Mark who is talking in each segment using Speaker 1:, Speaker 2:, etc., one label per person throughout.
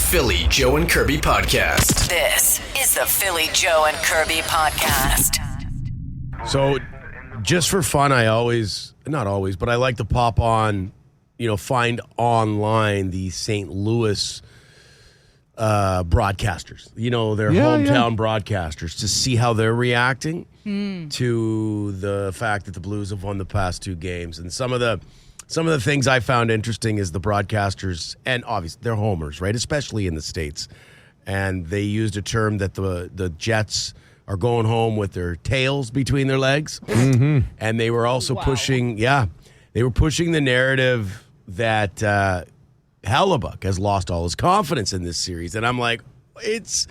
Speaker 1: Philly Joe and Kirby podcast.
Speaker 2: This is the Philly Joe and Kirby podcast.
Speaker 3: So, just for fun, I like to pop on, find online the St. Louis broadcasters, their hometown broadcasters, to see how they're reacting to the fact that the Blues have won the past two games. And some of the things I found interesting is the broadcasters, and obviously they're homers, right? Especially in the States. And they used a term that the Jets are going home with their tails between their legs. Mm-hmm. And they were also pushing the narrative that Hellebuck has lost all his confidence in this series. And I'm like, it's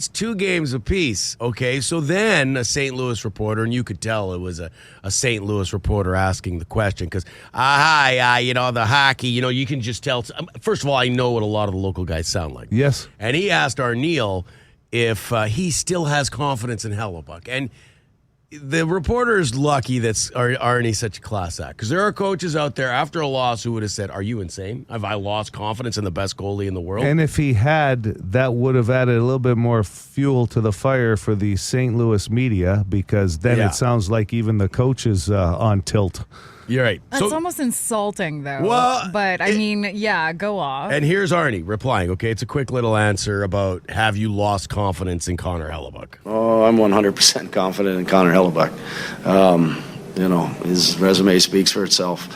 Speaker 3: 2 games apiece. Okay, so then a St. Louis reporter, and you could tell it was a St. Louis reporter asking the question, because, the hockey, you can just tell. First of all, I know what a lot of the local guys sound like.
Speaker 4: Yes.
Speaker 3: And he asked Arneal if he still has confidence in Hellebuck. And the reporter is lucky that Arnie's such a class act, because there are coaches out there after a loss who would have said, "Are you insane? Have I lost confidence in the best goalie in the world?"
Speaker 4: And if he had, that would have added a little bit more fuel to the fire for the St. Louis media, because then it sounds like even the coach is on tilt.
Speaker 3: You're right.
Speaker 5: That's almost insulting, though.
Speaker 3: Well,
Speaker 5: but go off.
Speaker 3: And here's Arnie replying. Okay, it's a quick little answer about, have you lost confidence in Connor Hellebuck?
Speaker 6: Oh, I'm 100% confident in Connor Hellebuck. His resume speaks for itself.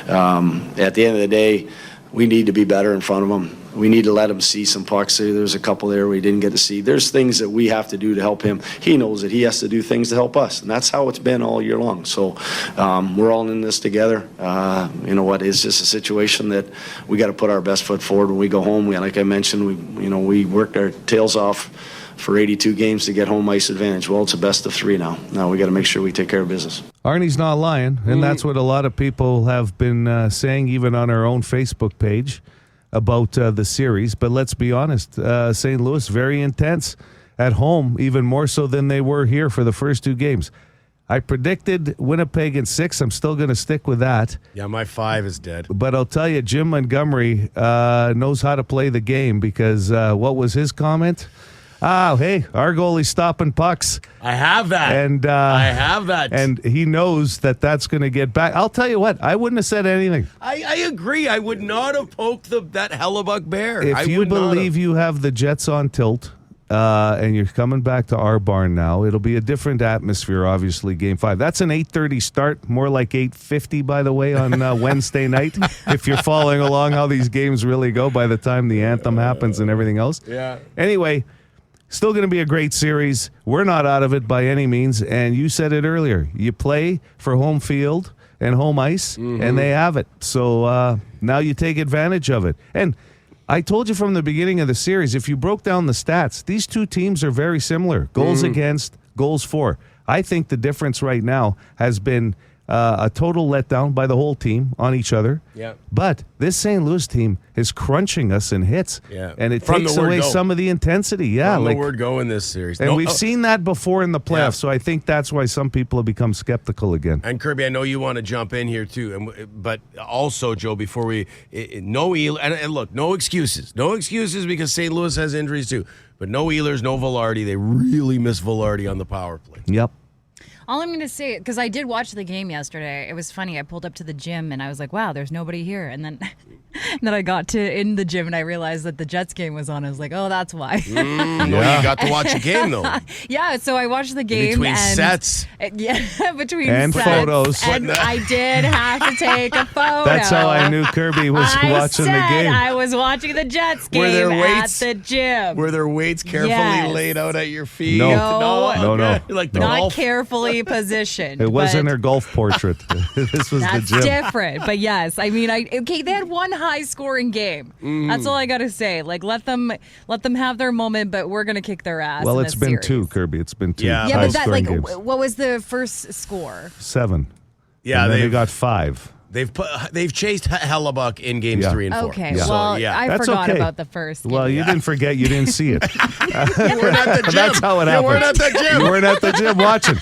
Speaker 6: At the end of the day, we need to be better in front of him. We need to let him see some pucks. There's a couple there we didn't get to see. There's things that we have to do to help him. He knows that he has to do things to help us, and that's how it's been all year long. So we're all in this together. It's just a situation that we got to put our best foot forward when we go home. Like I mentioned, we worked our tails off for 82 games to get home ice advantage. Well, it's a best of 3 now. Now we got to make sure we take care of business.
Speaker 4: Arnie's not lying, and that's what a lot of people have been saying, even on our own Facebook page, about the series. But let's be honest, St. Louis, very intense at home, even more so than they were here for the first 2 games. I predicted Winnipeg in 6. I'm still going to stick with that.
Speaker 3: Yeah, my 5 is dead.
Speaker 4: But I'll tell you, Jim Montgomery knows how to play the game, because what was his comment? Hey, our goalie's stopping pucks.
Speaker 3: I have that.
Speaker 4: And
Speaker 3: I have that.
Speaker 4: And he knows that that's going to get back. I'll tell you what, I wouldn't have said anything.
Speaker 3: I agree. I would not have poked that Hellebuck bear.
Speaker 4: If you believe you have the Jets on tilt, and you're coming back to our barn now, it'll be a different atmosphere, obviously, Game 5. That's an 8:30 start, more like 8:50, by the way, on Wednesday night, if you're following along how these games really go by the time the anthem happens and everything else.
Speaker 3: Yeah.
Speaker 4: Anyway, still going to be a great series. We're not out of it by any means, and you said it earlier. You play for home field and home ice, and they have it. So now you take advantage of it. And I told you from the beginning of the series, if you broke down the stats, these two teams are very similar. Goals against, goals for. I think the difference right now has been a total letdown by the whole team on each other.
Speaker 3: Yeah.
Speaker 4: But this St. Louis team is crunching us in hits.
Speaker 3: Yeah.
Speaker 4: And it takes away some of the intensity. Yeah.
Speaker 3: From the word go in this series.
Speaker 4: And we've seen that before in the playoffs, so I think that's why some people have become skeptical again.
Speaker 3: And Kirby, I know you want to jump in here too, but also, Joe, before we no Ehlers, and look, no excuses, because St. Louis has injuries too, but no Ehlers, no Velarde. They really miss Velarde on the power play.
Speaker 4: Yep.
Speaker 5: All I'm going to say, because I did watch the game yesterday, it was funny. I pulled up to the gym and I was like, wow, there's nobody here. And then I got in the gym and I realized that the Jets game was on. I was like, oh, that's why.
Speaker 3: No, you got to watch the game, though.
Speaker 5: Yeah, so I watched the game.
Speaker 3: Between sets.
Speaker 5: Between
Speaker 4: and
Speaker 5: sets.
Speaker 4: Photos.
Speaker 5: And I did have to take a photo.
Speaker 4: That's how I knew Kirby was watching the game.
Speaker 5: I was watching the Jets game at the gym.
Speaker 3: Were there weights carefully laid out at your feet?
Speaker 4: No.
Speaker 3: Like the
Speaker 5: Not
Speaker 3: golf?
Speaker 5: carefully positioned.
Speaker 4: It wasn't her golf portrait. This was the gym.
Speaker 5: That's different. But yes, I mean, they had one high-scoring game. That's all I got to say. Like, let them have their moment, but we're gonna kick their ass.
Speaker 4: Well,
Speaker 5: in
Speaker 4: it's
Speaker 5: this
Speaker 4: been
Speaker 5: series.
Speaker 4: 2, Kirby. It's been 2.
Speaker 3: Yeah,
Speaker 5: Yeah, but that
Speaker 4: games.
Speaker 5: what was the first score?
Speaker 4: 7.
Speaker 3: Yeah,
Speaker 4: and then they got 5.
Speaker 3: They've chased Hellebuck in games 3 and 4.
Speaker 5: Okay,
Speaker 4: Yeah.
Speaker 5: well,
Speaker 3: yeah.
Speaker 5: I
Speaker 4: That's
Speaker 5: forgot
Speaker 4: okay.
Speaker 5: about the first game.
Speaker 4: Well, you didn't forget. You didn't see it.
Speaker 3: You weren't at the gym.
Speaker 4: That's how it happened.
Speaker 3: You weren't at the gym.
Speaker 4: You weren't at the gym watching.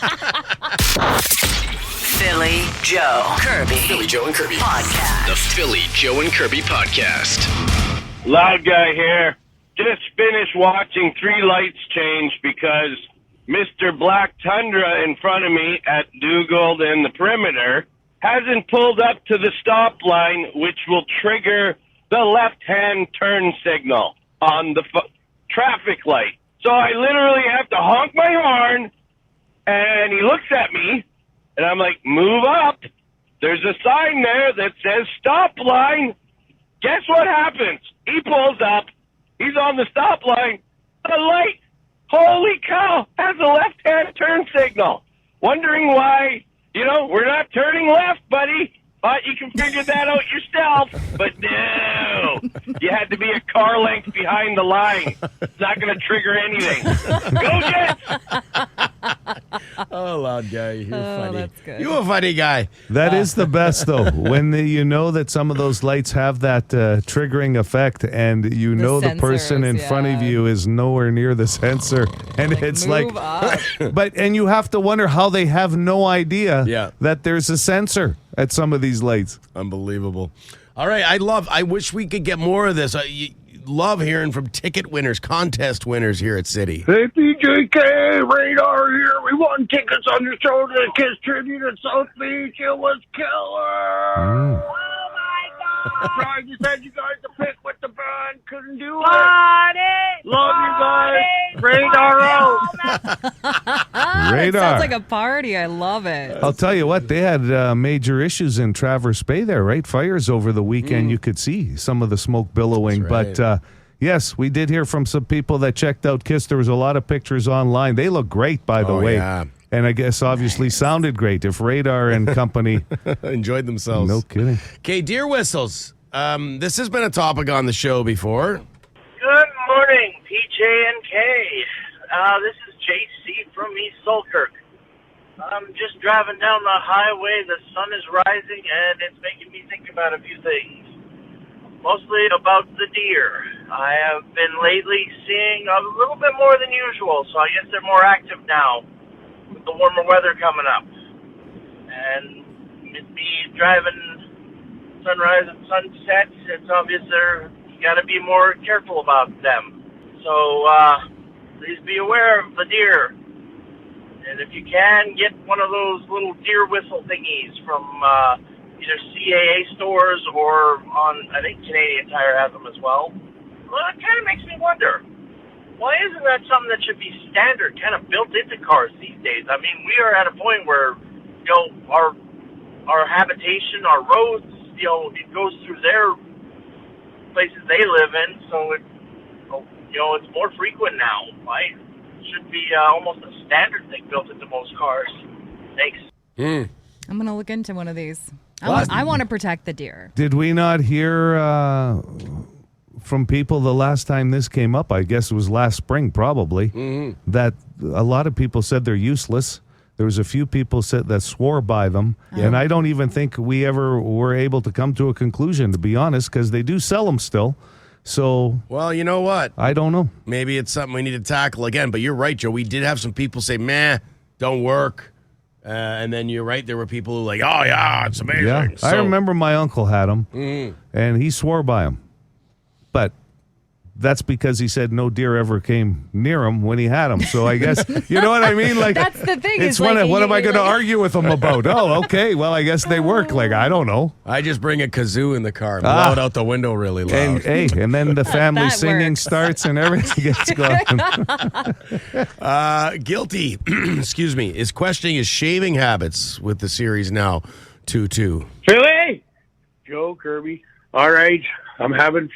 Speaker 2: Philly Joe Kirby.
Speaker 1: Philly Joe and Kirby
Speaker 2: Podcast.
Speaker 1: The Philly Joe and Kirby podcast.
Speaker 7: Loud guy here. just finished watching 3 lights change because Mr. Black Tundra in front of me at Dugald and the perimeter hasn't pulled up to the stop line, which will trigger the left-hand turn signal on the traffic light. So I literally have to honk my horn, and he looks at me, and I'm like, move up. There's a sign there that says stop line. Guess what happens? He pulls up. He's on the stop line. The light, holy cow, has a left-hand turn signal. Wondering why, we're not turning left, buddy. Thought you can figure that out yourself. But no, you had to be a car length behind the line. It's not going to trigger anything. Go Jets!
Speaker 3: Oh, loud guy, you're funny.
Speaker 5: That's good.
Speaker 3: You're a funny guy.
Speaker 4: That is the best, though, when you know that some of those lights have that triggering effect, and you know the person in front of you is nowhere near the sensor, and it's
Speaker 5: move
Speaker 4: like,
Speaker 5: up.
Speaker 4: and you have to wonder how they have no idea that there's a sensor at some of these lights.
Speaker 3: Unbelievable. All right, I wish we could get more of this. Love hearing from ticket winners, contest winners here at City.
Speaker 8: Hey, PJK, Radar here. We won tickets on your show to the Kiss tribute at South Beach. It was killer. Oh, my God. Tried to send you guys to pick with the band. Couldn't do it. Love you guys. Radar out.
Speaker 4: Radar.
Speaker 5: It sounds like a party. I love it.
Speaker 4: I'll tell you what, they had major issues in Traverse Bay there, right? Fires over the weekend. You could see some of the smoke billowing.
Speaker 3: That's right.
Speaker 4: But yes, we did hear from some people that checked out Kiss. There was a lot of pictures online. They look great, by the way.
Speaker 3: Yeah.
Speaker 4: And I guess obviously sounded great. If Radar and company
Speaker 3: enjoyed themselves.
Speaker 4: No kidding.
Speaker 3: Okay, deer whistles. This has been a topic on the show before.
Speaker 9: Good morning, PJ and K. This is JC from East Selkirk. I'm just driving down the highway. The sun is rising, and it's making me think about a few things. Mostly about the deer. I have been lately seeing a little bit more than usual, so I guess they're more active now with the warmer weather coming up. And with me driving sunrise and sunsets, it's obvious you got to be more careful about them. So please be aware of the deer. And if you can, get one of those little deer whistle thingies from either CAA stores or I think Canadian Tire has them as well. Well, it kind of makes me wonder, why isn't that something that should be standard, kind of built into cars these days? I mean, we are at a point where, our habitation, our roads, it goes through their places they live in, so it's more frequent now, right? It should be almost a standard thing built into most cars. Thanks.
Speaker 5: I'm going to look into one of these. I want to protect the deer.
Speaker 4: Did we not hear from people the last time this came up? I guess it was last spring, probably, that a lot of people said they're useless. There was a few people that swore by them, and I don't even think we ever were able to come to a conclusion, to be honest, because they do sell them still. So,
Speaker 3: well, you know what?
Speaker 4: I don't know.
Speaker 3: Maybe it's something we need to tackle again. But you're right, Joe. We did have some people say, "Meh, don't work," and then you're right. There were people who were like, "Oh yeah, it's amazing."
Speaker 4: Yeah, I remember my uncle had them, and he swore by them, but that's because he said no deer ever came near him when he had them. So I guess, you know what I mean? Like,
Speaker 5: that's the thing.
Speaker 4: It's what am I going to argue with him about? Oh, okay. Well, I guess they work. Like, I don't know.
Speaker 3: I just bring a kazoo in the car, blow it out the window really loud.
Speaker 4: And then the family singing starts and everything gets going.
Speaker 3: Guilty, excuse me, is questioning his shaving habits with the series now 2-2.
Speaker 8: Philly! Joe, Kirby. All right, I'm having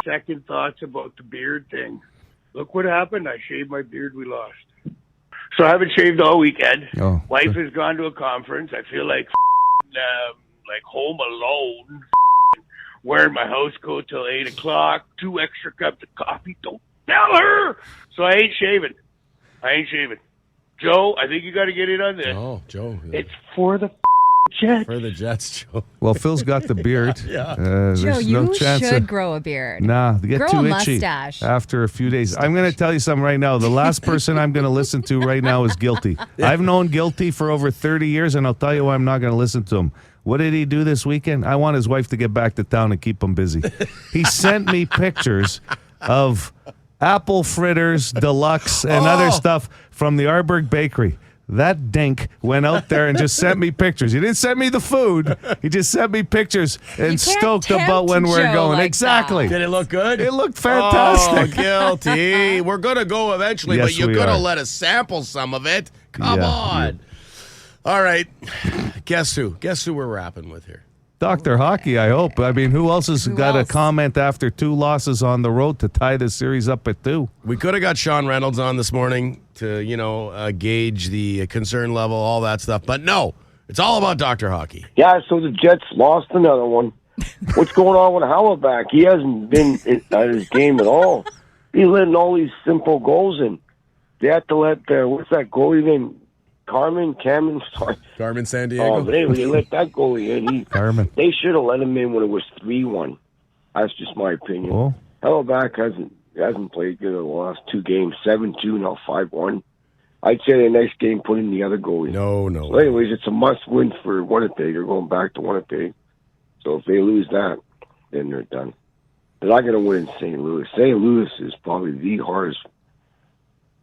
Speaker 8: second thoughts about the beard thing. Look what happened. I shaved my beard. We lost. So I haven't shaved all weekend. Wife has gone to a conference. I feel like home alone, wearing my house coat till 8 o'clock, 2 extra cups of coffee. Don't tell her. So I ain't shaving. Joe, I think you got to get in on this.
Speaker 3: Oh, Joe.
Speaker 8: It's for the Jets.
Speaker 3: For the Jets, Joe.
Speaker 4: Well, Phil's got the beard.
Speaker 5: Joe, you should grow a beard.
Speaker 4: Nah, they get
Speaker 5: grow
Speaker 4: too
Speaker 5: a
Speaker 4: itchy
Speaker 5: mustache.
Speaker 4: after a few days. I'm going to tell you something right now. The last person I'm going to listen to right now is Guilty. I've known Guilty for over 30 years, and I'll tell you why I'm not going to listen to him. What did he do this weekend? I want his wife to get back to town and keep him busy. He sent me pictures of apple fritters deluxe and other stuff from the Arberg Bakery. That dink went out there and just sent me pictures. He didn't send me the food. He just sent me pictures and stoked about when we're going.
Speaker 5: Like
Speaker 4: exactly.
Speaker 3: Did it look good?
Speaker 4: It looked fantastic.
Speaker 3: Oh, guilty. We're going to go eventually,
Speaker 4: Yes,
Speaker 3: but you're
Speaker 4: we
Speaker 3: going to
Speaker 4: are.
Speaker 3: let us sample some of it. Come
Speaker 4: Yeah,
Speaker 3: on. All right. Guess who? Guess who we're rapping with here?
Speaker 4: Dr. Hockey, I hope. I mean, who else has got a
Speaker 5: else?
Speaker 4: comment after 2 losses on the road to tie the series up at 2?
Speaker 3: We could have got Sean Reynolds on this morning to, gauge the concern level, all that stuff. But no, it's all about Dr. Hockey.
Speaker 8: Yeah, so the Jets lost another one. What's going on with Howellback? He hasn't been at his game at all. He's letting all these simple goals in. They have to let what's that goalie name? Carmen, sorry.
Speaker 3: Carmen San
Speaker 8: Oh,
Speaker 3: Diego.
Speaker 8: but anyway, they let that goalie in.
Speaker 4: Carmen.
Speaker 8: They should have let him in when it was 3-1. That's just my opinion.
Speaker 4: Oh.
Speaker 8: Howellback hasn't played good in the last 2 games. 7-2, now 5-1. I'd say the next game put in the other goalie.
Speaker 3: No.
Speaker 8: So anyways, it's a must-win for Winnipeg. They're going back to Winnipeg. So if they lose that, then they're done. They're not going to win in St. Louis. St. Louis is probably the hardest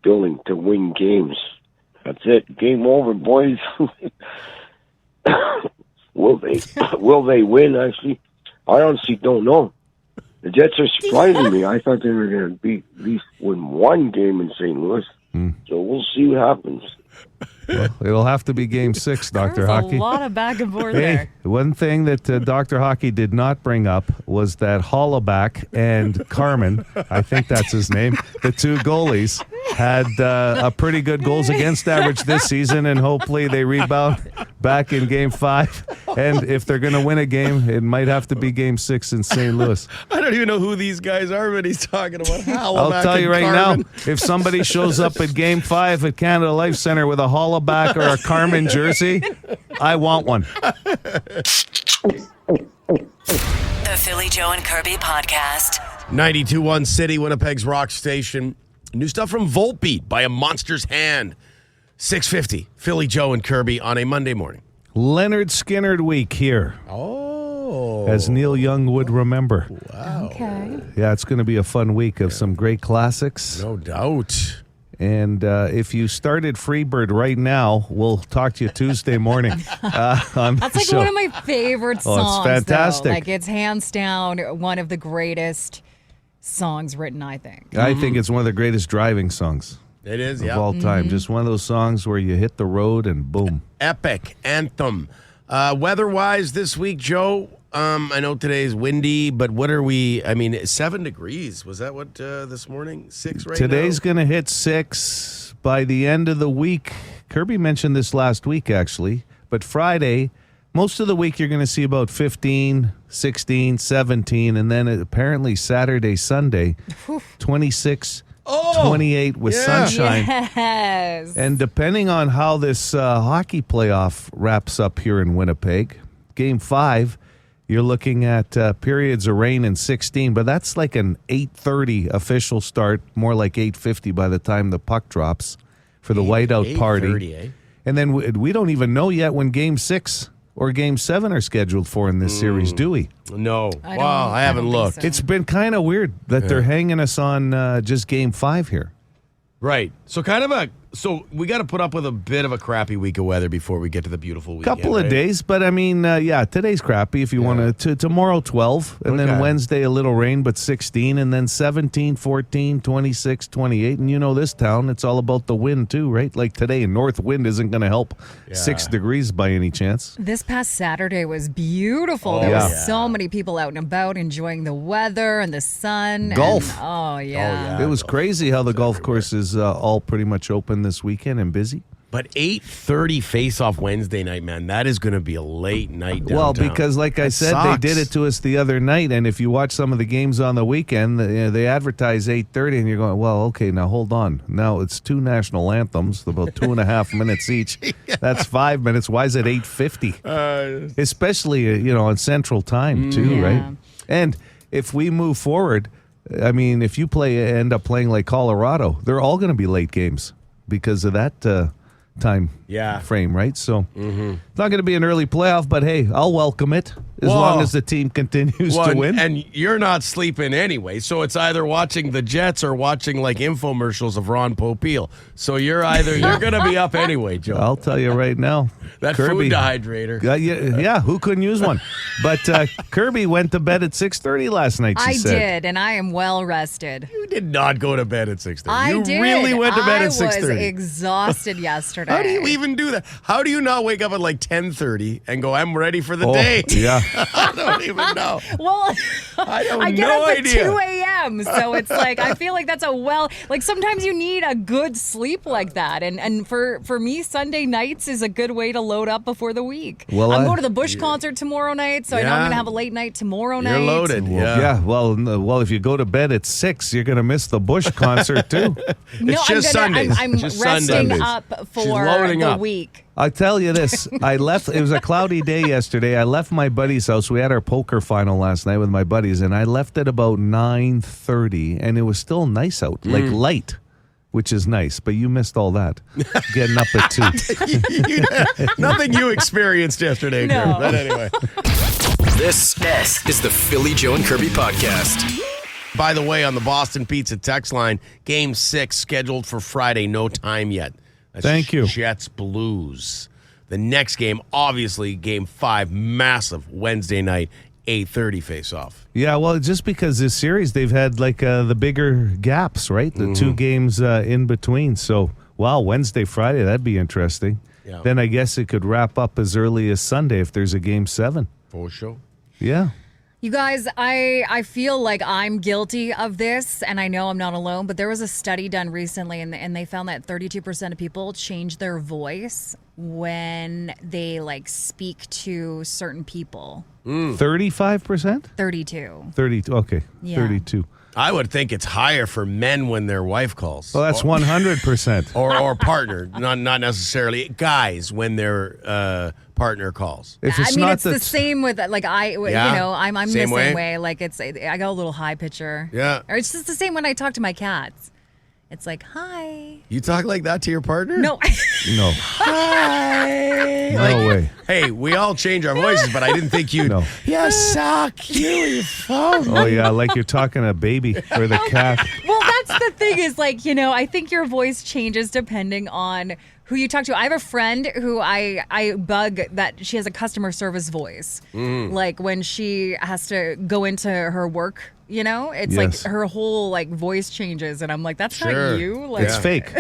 Speaker 8: building to win games. That's it. Game over, boys. Will they win, actually? I honestly don't know. The Jets are surprising me. I thought they were going to at least win 1 game in St. Louis. So we'll see what happens.
Speaker 4: Well, it'll have to be Game 6, Dr.
Speaker 5: There's
Speaker 4: Hockey.
Speaker 5: a lot of back and forth
Speaker 4: Hey,
Speaker 5: there.
Speaker 4: one thing that Dr. Hockey did not bring up was that Hollaback and Carmen, I think that's his name, the 2 goalies, had a pretty good goals against average this season, and hopefully they rebound back in Game 5. And if they're going to win a game, it might have to be Game 6 in St. Louis.
Speaker 3: I don't even know who these guys are, but he's talking about Howellback.
Speaker 4: I'll tell you
Speaker 3: and
Speaker 4: right
Speaker 3: Carmen.
Speaker 4: now, if somebody shows up at Game 5 at Canada Life Center with a Hollaback or a Carmen jersey, I want one.
Speaker 2: The Philly Joe and Kirby podcast.
Speaker 3: 92.1 City, Winnipeg's rock station. New stuff from Voltbeat by a monster's hand. 6:50, Philly Joe and Kirby on a Monday morning.
Speaker 4: Leonard Skinner week here,
Speaker 3: Oh.
Speaker 4: as Neil Young would remember.
Speaker 5: Okay.
Speaker 4: Yeah, it's going to be a fun week of some great classics.
Speaker 3: No doubt.
Speaker 4: And if you started Freebird right now, we'll talk to you Tuesday morning on
Speaker 5: That's
Speaker 4: the
Speaker 5: like
Speaker 4: show.
Speaker 5: one of my favorite
Speaker 4: Oh, it's
Speaker 5: songs.
Speaker 4: fantastic.
Speaker 5: Though. Like it's hands down one of the greatest songs written, I think.
Speaker 4: I think it's one of the greatest driving songs
Speaker 3: It is,
Speaker 4: of
Speaker 3: yeah.
Speaker 4: all time. Just one of those songs where you hit the road and boom.
Speaker 3: Epic anthem. Weather-wise this week, Joe, I know today's windy, but what are we? I mean, 7 degrees. Was that what this morning? 6 right
Speaker 4: Today's
Speaker 3: now?
Speaker 4: going to hit 6 by the end of the week. Kirby mentioned this last week, actually. But Friday, most of the week, you're going to see about 15, 16, 17. And then apparently Saturday, Sunday, 26, 28 with sunshine.
Speaker 5: Yes.
Speaker 4: And depending on how this hockey playoff wraps up here in Winnipeg, Game 5, you're looking at periods of rain in 16, but that's like an 8:30 official start, more like 8:50 by the time the puck drops for the whiteout party.
Speaker 3: 8:30, eh?
Speaker 4: And then we don't even know yet when Game 6 or Game 7 are scheduled for in this series, do we?
Speaker 3: No.
Speaker 5: I
Speaker 3: I haven't
Speaker 5: don't think
Speaker 3: looked.
Speaker 5: so.
Speaker 4: It's been kind of weird that they're hanging us on just Game 5 here.
Speaker 3: Right. So so we got to put up with a bit of a crappy week of weather before we get to the beautiful weekend.
Speaker 4: Couple of
Speaker 3: right?
Speaker 4: days, but I mean, today's crappy if you want to. Tomorrow 12, and then
Speaker 3: Okay.
Speaker 4: Wednesday a little rain, but 16, and then 17, 14, 26, 28. And you know this town, it's all about the wind too, right? Like today, north wind isn't going to help 6 degrees by any chance.
Speaker 5: This past Saturday was beautiful. There
Speaker 4: yeah.
Speaker 5: were so many people out and about enjoying the weather and the sun.
Speaker 4: Golf.
Speaker 5: And, oh, yeah.
Speaker 4: It was crazy how the golf course is all pretty much open this weekend and busy.
Speaker 3: But 8:30 face-off Wednesday night, man, that is going to be a late night downtown.
Speaker 4: Well, because like I
Speaker 3: That
Speaker 4: said,
Speaker 3: sucks.
Speaker 4: they did it to us the other night, and if you watch some of the games on the weekend, they advertise 8:30, and you're going, well, okay, now hold on. Now it's 2 national anthems, about 2.5 minutes each. That's 5 minutes. Why is it 8:50? Especially, on Central Time too,
Speaker 5: Yeah.
Speaker 4: right? And if we move forward, I mean, if you end up playing like Colorado, they're all going to be late games because of that time frame, right? So it's not going to be an early playoff, but hey, I'll welcome it. as long as the team continues to win.
Speaker 3: And you're not sleeping anyway, so it's either watching the Jets or watching like infomercials of Ron Popeil. So you're going to be up anyway, Joe.
Speaker 4: I'll tell you right now.
Speaker 3: That
Speaker 4: Kirby,
Speaker 3: food dehydrator.
Speaker 4: Yeah, who couldn't use one? But Kirby went to bed at 6:30 last night, she said.
Speaker 5: I did, and I am well rested.
Speaker 3: You did not go to bed at 6:30.
Speaker 5: I
Speaker 3: You
Speaker 5: did.
Speaker 3: really went to bed at 6:30.
Speaker 5: I was exhausted yesterday.
Speaker 3: How do you even do that? How do you not wake up at like 10:30 and go, I'm ready for the day?
Speaker 4: Yeah.
Speaker 3: I don't even know.
Speaker 5: Well, I get
Speaker 3: no
Speaker 5: up
Speaker 3: idea.
Speaker 5: at 2 a.m., so it's like, I feel like that's sometimes you need a good sleep like that. And for me, Sunday nights is a good way to load up before the week.
Speaker 4: Well,
Speaker 5: I'm going to the Bush concert tomorrow night, so I know I'm going to have a late night tomorrow night.
Speaker 3: You're loaded.
Speaker 4: Yeah. Well, if you go to bed at 6, you're going to miss the Bush concert too.
Speaker 5: No,
Speaker 3: It's just Sundays.
Speaker 5: I'm
Speaker 3: Just
Speaker 5: resting
Speaker 3: Sundays.
Speaker 5: up
Speaker 3: She's
Speaker 5: for
Speaker 3: loading
Speaker 5: the
Speaker 3: up.
Speaker 5: week.
Speaker 4: I tell you this, it was a cloudy day yesterday. I left my buddy's house. We had our poker final last night with my buddies, and I left at about 9:30, and it was still nice out, like light, which is nice, but you missed all that, getting up at 2.
Speaker 3: Nothing you experienced yesterday,
Speaker 5: No.
Speaker 3: Kirby. But anyway.
Speaker 1: This is the Philly Joe and Kirby podcast.
Speaker 3: By the way, on the Boston Pizza text line, Game 6 scheduled for Friday, no time yet. That's
Speaker 4: Thank you.
Speaker 3: Jets Blues. The next game, obviously, Game 5, massive Wednesday night, 8:30 face-off.
Speaker 4: Yeah, well, just because this series, they've had like the bigger gaps, right? The 2 games in between. So, wow, Wednesday, Friday, that'd be interesting.
Speaker 3: Yeah.
Speaker 4: Then I guess it could wrap up as early as Sunday if there's a Game 7.
Speaker 3: For sure.
Speaker 4: Yeah.
Speaker 5: You guys, I feel like I'm guilty of this, and I know I'm not alone, but there was a study done recently, and they found that 32% of people change their voice when they, like, speak to certain people.
Speaker 4: 35%?
Speaker 5: 32.
Speaker 4: 32, okay.
Speaker 5: Yeah.
Speaker 4: 32.
Speaker 3: I would think it's higher for men when their wife calls.
Speaker 4: Well, that's 100%.
Speaker 3: Or partner, not necessarily guys when their partner calls.
Speaker 4: If it's
Speaker 5: I mean,
Speaker 4: not
Speaker 5: it's the same with, like, I'm the
Speaker 3: Same
Speaker 5: same
Speaker 3: way?
Speaker 5: way. Like, I got a little high pitcher.
Speaker 3: Yeah.
Speaker 5: Or it's just the same when I talk to my cats. It's like, hi.
Speaker 3: You talk like that to your partner?
Speaker 5: No.
Speaker 4: No.
Speaker 3: Hi.
Speaker 4: No way.
Speaker 3: Hey, we all change our voices, but I didn't think you'd.
Speaker 4: No.
Speaker 3: You're so cute, you phone.
Speaker 4: Oh, yeah, like you're talking to a baby or the cat.
Speaker 5: Well, that's the thing is, like, I think your voice changes depending on who you talk to. I have a friend who I bug that she has a customer service voice. Like when she has to go into her work, it's like
Speaker 4: Yes.
Speaker 5: her whole like voice changes, and I'm like, that's
Speaker 3: Sure.
Speaker 5: not you. Like,
Speaker 4: It's fake.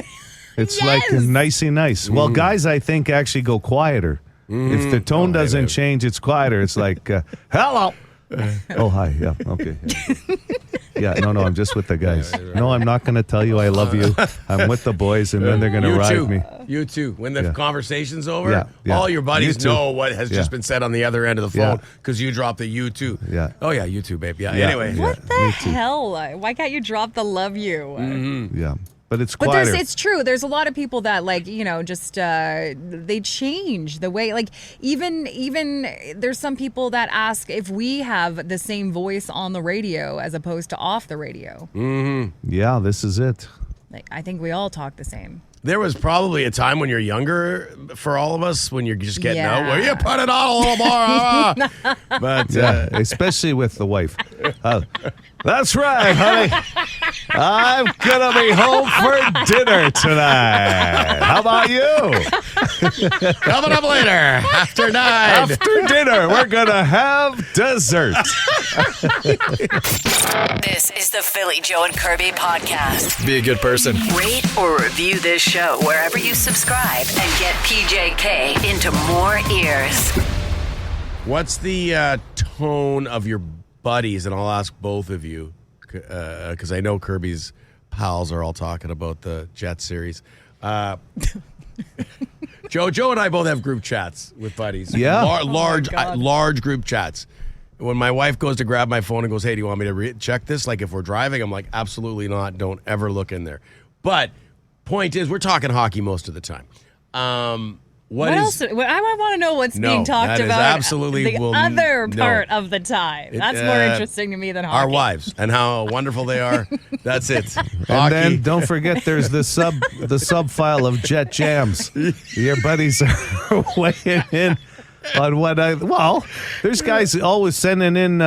Speaker 4: It's
Speaker 5: Yes.
Speaker 4: like nicey nice. Well, guys, I think actually go quieter. If the tone doesn't change, it's quieter. It's like, hello. Oh, hi. Yeah. Okay. Yeah. No, I'm just with the guys. No, I'm not going to tell you I love you. I'm with the boys, and then they're going to
Speaker 3: You
Speaker 4: ride
Speaker 3: too.
Speaker 4: me.
Speaker 3: You too. When the conversation's over,
Speaker 4: Yeah.
Speaker 3: all your buddies
Speaker 4: You too.
Speaker 3: know what has just
Speaker 4: Yeah.
Speaker 3: been said on the other end of the
Speaker 4: Yeah.
Speaker 3: phone because you dropped the you too.
Speaker 4: Yeah.
Speaker 3: Oh, yeah, you too, babe. Yeah.
Speaker 4: Yeah.
Speaker 3: Anyway.
Speaker 4: Yeah.
Speaker 5: what the
Speaker 4: me too.
Speaker 5: hell? Why can't you drop the love you?
Speaker 4: Yeah. But it's
Speaker 5: But
Speaker 4: quieter.
Speaker 5: it's true. There's a lot of people that just they change the way. Like even there's some people that ask if we have the same voice on the radio as opposed to off the radio.
Speaker 4: Yeah, this is it.
Speaker 5: Like, I think we all talk the same.
Speaker 3: There was probably a time when you're younger for all of us when you're just getting
Speaker 5: Yeah.
Speaker 3: out where you put it on a little more. But
Speaker 4: Yeah, especially with the wife. That's right, honey. I'm going to be home for dinner tonight. How about you?
Speaker 3: coming up later after 9.
Speaker 4: After dinner, we're going to have dessert.
Speaker 2: This is the Philly Joe and Kirby podcast.
Speaker 1: Be a good person.
Speaker 2: Rate or review this show wherever you subscribe and get PJK into more ears.
Speaker 3: What's the tone of your buddies? And I'll ask both of you because I know Kirby's pals are all talking about the Jets series. Joe and I both have group chats with buddies.
Speaker 4: Yeah.
Speaker 3: Large group chats. When my wife goes to grab my phone and goes, hey, do you want me to check this? Like if we're driving, I'm like, absolutely not. Don't ever look in there. But point is, we're talking hockey most of the time.
Speaker 5: What else? I want to know what's being talked
Speaker 3: that is
Speaker 5: about.
Speaker 3: absolutely
Speaker 5: the other part of the time. That's more interesting to me than hockey.
Speaker 3: Our wives and how wonderful they are. That's it.
Speaker 4: And
Speaker 3: Hockey.
Speaker 4: then don't forget there's the sub file of Jet Jams. Your buddies are weighing in on what there's guys always sending in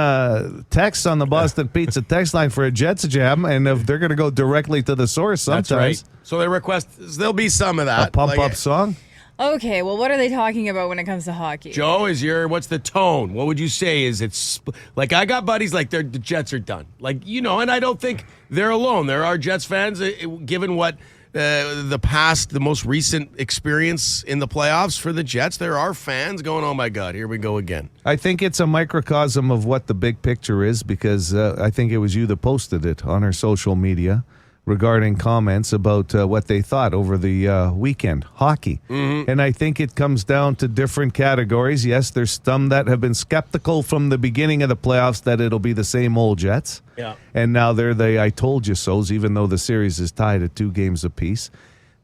Speaker 4: texts on the Boston Pizza text line for a Jets jam, and if they're going to go directly to the source sometimes.
Speaker 3: That's right. So they request, there'll be some of that.
Speaker 4: A pump-up song?
Speaker 5: Okay, well, what are they talking about when it comes to hockey?
Speaker 3: Joe, what's the tone? What would you say? Is it, like, I got buddies like the Jets are done. Like, and I don't think they're alone. There are Jets fans, given what the most recent experience in the playoffs for the Jets, there are fans going, oh my God, here we go again.
Speaker 4: I think it's a microcosm of what the big picture is, because I think it was you that posted it on our social media regarding comments about what they thought over the weekend, hockey. Mm-hmm. And I think it comes down to different categories. Yes, there's some that have been skeptical from the beginning of the playoffs that it'll be the same old Jets.
Speaker 3: Yeah.
Speaker 4: And now they're the I told you so's, even though the series is tied at 2 games apiece.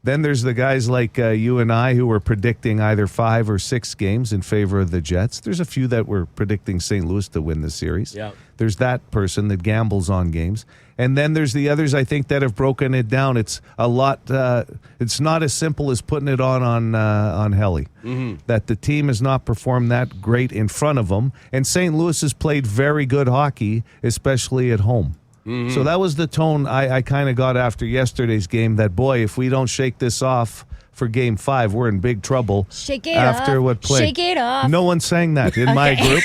Speaker 4: Then there's the guys like you and I who were predicting either 5 or 6 games in favor of the Jets. There's a few that were predicting St. Louis to win the series.
Speaker 3: Yeah.
Speaker 4: There's that person that gambles on games. And then there's the others, I think, that have broken it down. It's a lot. It's not as simple as putting it on Helly. Mm-hmm. That the team has not performed that great in front of them. And St. Louis has played very good hockey, especially at home. Mm-hmm. So that was the tone I kind of got after yesterday's game, that, boy, if we don't shake this off for Game 5, we're in big trouble.
Speaker 5: Shake it
Speaker 4: after
Speaker 5: off.
Speaker 4: what played.
Speaker 5: Shake it off.
Speaker 4: No one sang that in my group.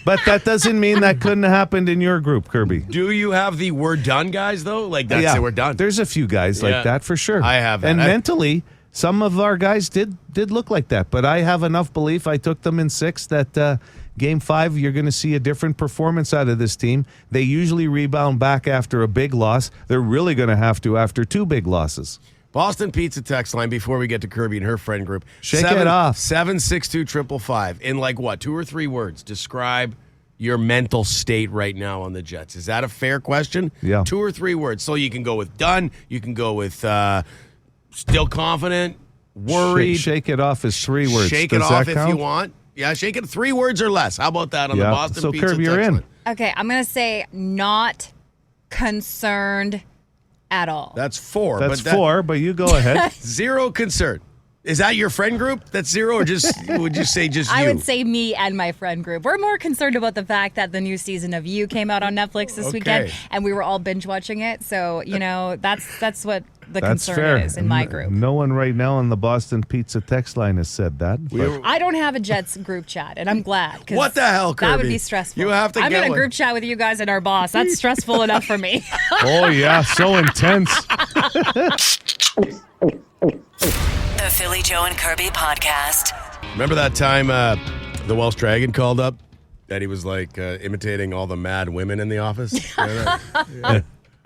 Speaker 4: But that doesn't mean that couldn't have happened in your group, Kirby.
Speaker 3: Do you have the we're done guys, though? Like, that's it, we're done.
Speaker 4: There's a few guys like that for sure.
Speaker 3: I have that.
Speaker 4: And mentally, some of our guys did look like that. But I have enough belief. I took them in 6 that Game 5, you're going to see a different performance out of this team. They usually rebound back after a big loss. They're really going to have to after 2 big losses.
Speaker 3: Boston Pizza text line before we get to Kirby and her friend group.
Speaker 4: Shake it off.
Speaker 3: 762-555. In like what, 2 or 3 words, describe your mental state right now on the Jets. Is that a fair question?
Speaker 4: Yeah.
Speaker 3: 2 or 3 words. So you can go with done. You can go with still confident, worried.
Speaker 4: Shake it off is 3 words.
Speaker 3: Shake
Speaker 4: Does
Speaker 3: it off
Speaker 4: that
Speaker 3: if
Speaker 4: count?
Speaker 3: you want. Yeah, shake it 3 words or less. How about that on the Boston
Speaker 4: so
Speaker 3: Pizza
Speaker 4: Kirby,
Speaker 3: text
Speaker 4: you're in.
Speaker 3: line?
Speaker 5: Okay, I'm going to say not concerned at all.
Speaker 3: That's 4.
Speaker 4: That's 4, but you go ahead.
Speaker 3: 0 concern. Is that your friend group? That's 0, or just would you say just you?
Speaker 5: I would say me and my friend group. We're more concerned about the fact that the new season of You came out on Netflix this weekend, and we were all binge watching it. So, that's what the concern
Speaker 4: fair.
Speaker 5: is in my group.
Speaker 4: No one right now on the Boston Pizza text line has said that.
Speaker 5: I don't have a Jets group chat, and I'm glad. 'Cause
Speaker 3: what the hell, Kirby?
Speaker 5: that would be stressful.
Speaker 3: You have to
Speaker 5: I'm
Speaker 3: get
Speaker 5: in a
Speaker 3: one.
Speaker 5: group chat with you guys and our boss. That's stressful enough for me.
Speaker 4: Oh, yeah, so intense.
Speaker 2: The Philly Joe and Kirby podcast.
Speaker 3: Remember that time the Welsh Dragon called up? That he was like imitating all the mad women in the office? Yeah.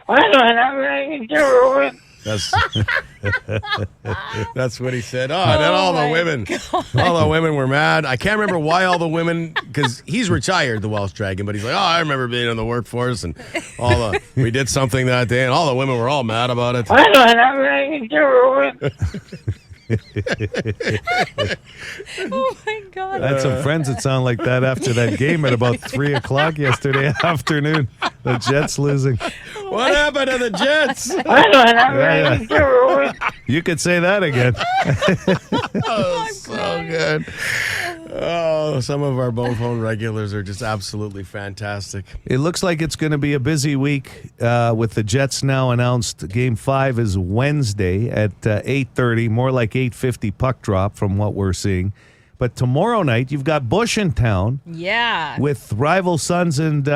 Speaker 9: I don't have anything to do with
Speaker 3: That's what he said. Oh, and then all the women were mad. I can't remember why all the women, because he's retired, the Welsh Dragon, but he's like, I remember being in the workforce and we did something that day and all the women were all mad about it.
Speaker 9: I don't have anything to do with
Speaker 5: Oh, my God.
Speaker 4: I had some friends that sound like that after that game at about 3 o'clock yesterday afternoon. The Jets losing.
Speaker 3: What happened to the Jets?
Speaker 9: I don't have anything to do with
Speaker 4: You could say that again.
Speaker 3: Oh, so good. Oh, some of our bone phone regulars are just absolutely fantastic.
Speaker 4: It looks like it's going to be a busy week with the Jets now announced. Game 5 is Wednesday at 8:30, more like 8:50 puck drop from what we're seeing. But tomorrow night, you've got Bush in town.
Speaker 5: Yeah.
Speaker 4: With rival Sons and,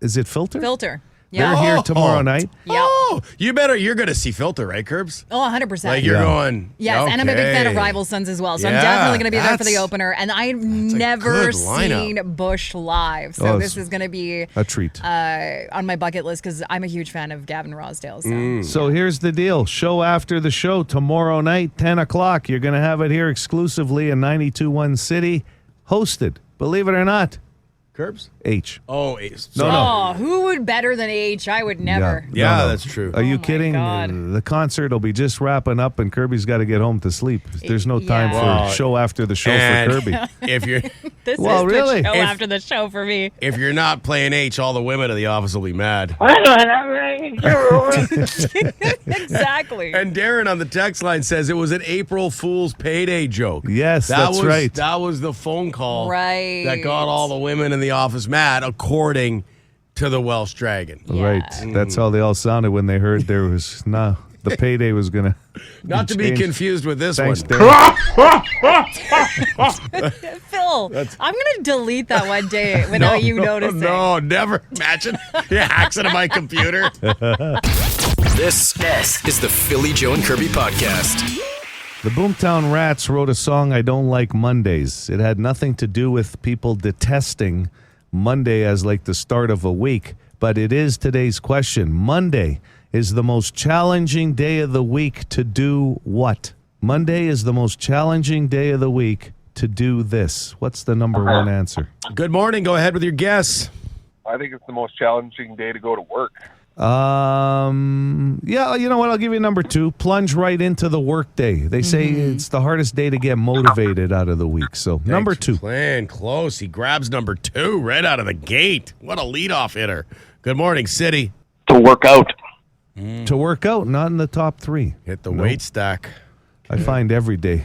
Speaker 4: is it Filter?
Speaker 5: Filter.
Speaker 4: They're
Speaker 5: Yeah.
Speaker 4: here tomorrow night.
Speaker 5: Yep.
Speaker 3: Oh, you're going to see Filter, right, Curbs?
Speaker 5: Oh, 100%.
Speaker 3: Like you're going.
Speaker 5: Yes, and I'm a big fan of Rival Sons as well, so I'm definitely going to be there for the opener. And I've never
Speaker 3: good lineup.
Speaker 5: seen Bush live, so this is going to be
Speaker 4: a treat
Speaker 5: on my bucket list because I'm a huge fan of Gavin Rossdale. So.
Speaker 4: So here's the deal. Show after the show tomorrow night, 10 o'clock. You're going to have it here exclusively in 92.1 City, hosted, believe it or not,
Speaker 3: Curbs?
Speaker 4: H.
Speaker 3: Oh,
Speaker 5: Oh, who would better than H? I would never.
Speaker 3: Yeah, that's true.
Speaker 4: Are you
Speaker 5: my
Speaker 4: kidding?
Speaker 5: God.
Speaker 4: The concert will be just wrapping up, and Kirby's got to get home to sleep. There's no time
Speaker 5: Yeah.
Speaker 4: for show after the show
Speaker 3: And
Speaker 4: for Kirby.
Speaker 3: if you're
Speaker 5: This
Speaker 4: Well,
Speaker 5: is
Speaker 4: really?
Speaker 5: the show
Speaker 3: If-
Speaker 5: after the show for me.
Speaker 3: if you're not playing H, all the women in the office will be mad.
Speaker 5: Exactly.
Speaker 3: And Darren on the text line says it was an April Fool's payday joke.
Speaker 4: Yes,
Speaker 3: That
Speaker 4: that's
Speaker 3: was,
Speaker 4: right.
Speaker 3: That was the phone call
Speaker 5: Right.
Speaker 3: that got all the women in the office mad, according to the Welsh Dragon.
Speaker 4: Right. That's how they all sounded when they heard there was the payday was going to.
Speaker 3: Not to be confused with this
Speaker 4: Thanks,
Speaker 3: one.
Speaker 4: Darren.
Speaker 5: Phil, I'm going to delete that one day without you noticing.
Speaker 3: No, never. Imagine he hacks into my computer.
Speaker 1: This is the Philly Joe and Kirby podcast.
Speaker 4: The Boomtown Rats wrote a song, I Don't Like Mondays. It had nothing to do with people detesting Monday as like the start of a week, but it is today's question. Monday is the most challenging day of the week to do what? Monday is the most challenging day of the week to do this. What's the number one answer?
Speaker 3: Good morning. Go ahead with your guess.
Speaker 10: I think it's the most challenging day to go to work.
Speaker 4: Yeah, you know what? I'll give you number two. Plunge right into the work day. They say it's the hardest day to get motivated out of the week. So number two.
Speaker 3: Playing close. He grabs number 2 right out of the gate. What a leadoff hitter. Good morning, City.
Speaker 10: To work out.
Speaker 4: To work out, not in the top 3.
Speaker 3: Hit the weight stack.
Speaker 4: I find every day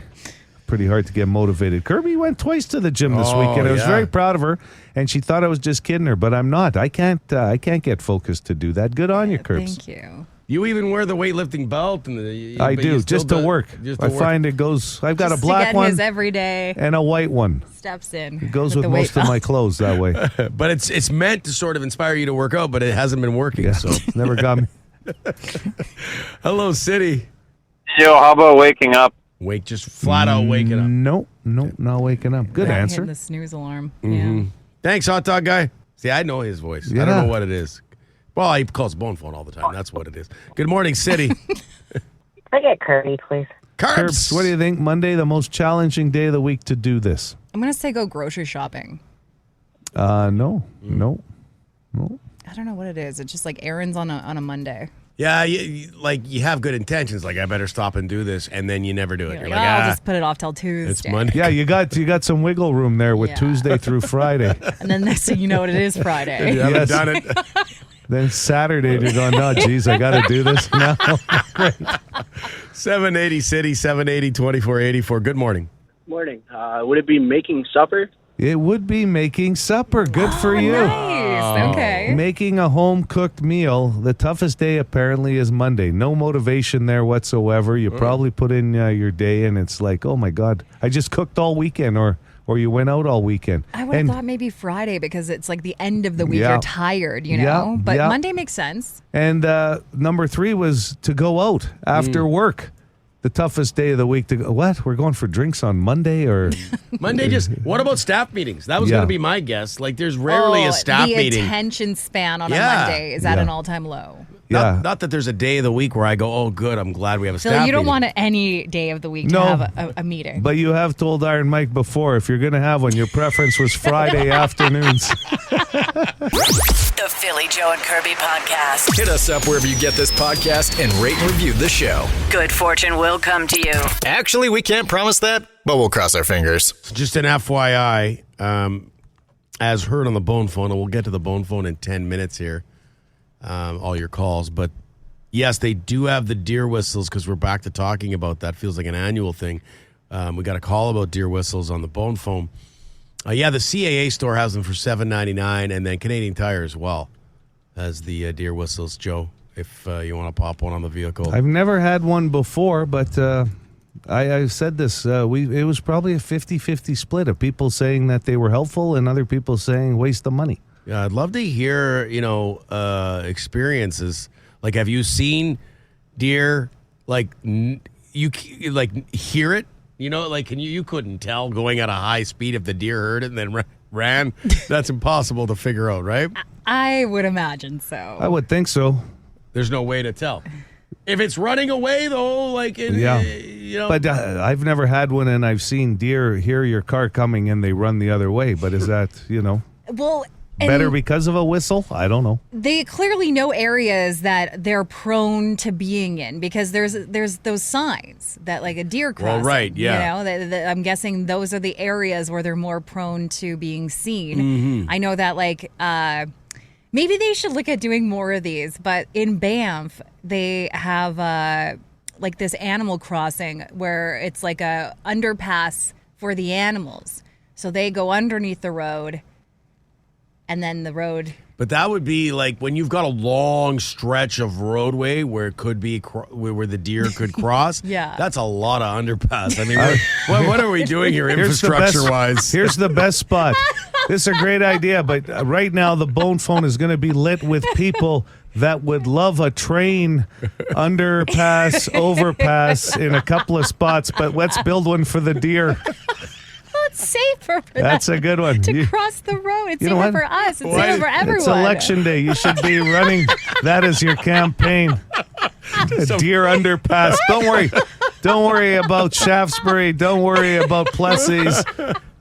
Speaker 4: pretty hard to get motivated. Kirby went twice to the gym this weekend. I was very proud of her, and she thought I was just kidding her, but I'm not. I can't get focused to do that. Good on you, Kirbs.
Speaker 5: Thank you.
Speaker 3: You even wear the weightlifting belt, and
Speaker 4: I do, just to work. I find it goes. I've got
Speaker 5: Just
Speaker 4: a black
Speaker 5: to get
Speaker 4: one
Speaker 5: his every day
Speaker 4: and a white one.
Speaker 5: steps in.
Speaker 4: It goes
Speaker 5: with
Speaker 4: with
Speaker 5: the
Speaker 4: most
Speaker 5: weight
Speaker 4: of my
Speaker 5: belt.
Speaker 4: clothes that way.
Speaker 3: But it's meant to sort of inspire you to work out, but it hasn't been working.
Speaker 4: Yeah,
Speaker 3: So,
Speaker 4: never got me.
Speaker 3: hello, City.
Speaker 10: Yo, how about waking up?
Speaker 3: Just flat out waking up.
Speaker 4: Nope, not waking up. Good
Speaker 5: Hitting
Speaker 4: answer.
Speaker 5: the snooze alarm.
Speaker 3: Thanks, hot dog guy. See, I know his voice. I don't
Speaker 4: Yeah.
Speaker 3: know what it is. Well, he calls bone phone all the time. That's what it is. Good morning, City.
Speaker 11: I get Kirby, please.
Speaker 4: Kirbs, what do you think? Monday, the most challenging day of the week to do this?
Speaker 5: I'm going to say go grocery shopping.
Speaker 4: No.
Speaker 5: I don't know what it is. It's just like errands on a Monday.
Speaker 3: Yeah, you have good intentions. Like, I better stop and do this, and then you never do it.
Speaker 5: You're
Speaker 3: You're
Speaker 5: like,
Speaker 3: like,
Speaker 5: I'll just put it off till Tuesday.
Speaker 3: it's Monday.
Speaker 4: Yeah, you got some wiggle room there with
Speaker 5: Yeah.
Speaker 4: Tuesday through Friday.
Speaker 5: And then next thing you know, it is Friday.
Speaker 3: You haven't
Speaker 4: Yes.
Speaker 3: done it.
Speaker 4: Then Saturday, you're going, oh, geez, I got to do this now.
Speaker 3: 780 City, 780 2484. Good morning.
Speaker 12: Morning. Would it be making supper?
Speaker 4: It would be making supper. Good for you.
Speaker 5: Nice. Okay.
Speaker 4: Making a home-cooked meal. The toughest day apparently is Monday. No motivation there whatsoever. You probably put in your day and it's like, oh my God, I just cooked all weekend or you went out all weekend.
Speaker 5: I would have
Speaker 4: And-
Speaker 5: thought maybe Friday because it's like the end of the week.
Speaker 4: Yeah.
Speaker 5: You're tired, you
Speaker 4: Yeah,
Speaker 5: know? But
Speaker 4: yeah.
Speaker 5: Monday makes sense.
Speaker 4: And number 3 was to go out after work. The toughest day of the week to go. What? We're going for drinks on Monday or
Speaker 3: Monday what about staff meetings? That was
Speaker 4: Yeah.
Speaker 3: going to be my guess. Like, there's rarely a staff
Speaker 5: the
Speaker 3: meeting.
Speaker 5: attention span on
Speaker 3: Yeah.
Speaker 5: a Monday is at
Speaker 4: Yeah.
Speaker 5: an all-time low.
Speaker 4: yeah.
Speaker 3: Not that there's a day of the week where I go, oh, good, I'm glad we have a
Speaker 5: So
Speaker 3: staff
Speaker 5: you don't
Speaker 3: meeting.
Speaker 5: want any day of the week
Speaker 4: No.
Speaker 5: to have a meeting.
Speaker 4: But you have told Iron Mike before, if you're going to have one, your preference was Friday afternoons.
Speaker 2: The Philly Joe and Kirby podcast.
Speaker 1: Hit us up wherever you get this podcast and rate and review the show.
Speaker 2: Good fortune will come to you.
Speaker 1: Actually, we can't promise that, but we'll cross our fingers.
Speaker 3: Just an FYI, as heard on the bone phone, and we'll get to the bone phone in 10 minutes here, all your calls. But yes, they do have the deer whistles because we're back to talking about that. Feels like an annual thing. We got a call about deer whistles on the bone phone. Yeah, the CAA store has them for $7.99, and then Canadian Tire as well has the deer whistles, Joe, if you want to pop one on the vehicle.
Speaker 4: I've never had one before, but I said this. It was probably a 50-50 split of people saying that they were helpful and other people saying waste of money.
Speaker 3: Yeah, I'd love to hear, experiences. Like, have you seen deer, you hear it? You couldn't tell going at a high speed if the deer heard it and then ran? That's impossible to figure out, right?
Speaker 5: I would imagine so.
Speaker 4: I would think so.
Speaker 3: There's no way to tell. If it's running away, though,
Speaker 4: But I've never had one, and I've seen deer hear your car coming and they run the other way. But is that,
Speaker 5: Well,
Speaker 4: Better because of a whistle? I don't know.
Speaker 5: they clearly know areas that they're prone to being in because there's those signs that like a deer crossing.
Speaker 3: right, yeah.
Speaker 5: You know, that I'm guessing those are the areas where they're more prone to being seen. I know that like maybe they should look at doing more of these, but in Banff they have like this animal crossing where it's like a underpass for the animals. So they go underneath the road. And then the road.
Speaker 3: But that would be like when you've got a long stretch of roadway where it could be where the deer could cross.
Speaker 5: Yeah.
Speaker 3: That's a lot of underpass. I mean, what are we doing here infrastructure-wise?
Speaker 4: Here's the best spot. This is a great idea, but right now the Bone Phone is going to be lit with people that would love a train underpass, overpass in a couple of spots, but let's build one for the deer.
Speaker 5: It's safer for
Speaker 4: That's
Speaker 5: them
Speaker 4: a good one.
Speaker 5: to cross the road. It's safer for us. It's safer for everyone.
Speaker 4: It's election day. You should be running that as your campaign. A deer underpass. Don't worry about Shaftesbury. Don't worry about Plessis.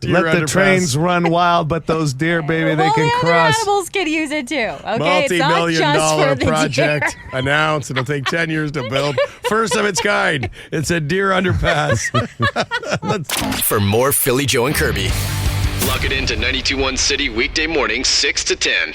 Speaker 4: Let the trains run wild, but those deer, baby, they can
Speaker 5: the
Speaker 4: cross.
Speaker 5: Other animals can use it too. Okay, it's not
Speaker 3: Multi-million
Speaker 5: just
Speaker 3: dollar
Speaker 5: for the
Speaker 3: project
Speaker 5: deer.
Speaker 3: announced. It'll take 10 years to build. First of its kind. It's a deer underpass.
Speaker 1: For more Philly, Joe, and Kirby, log it into 92.1 City weekday mornings 6 to 10.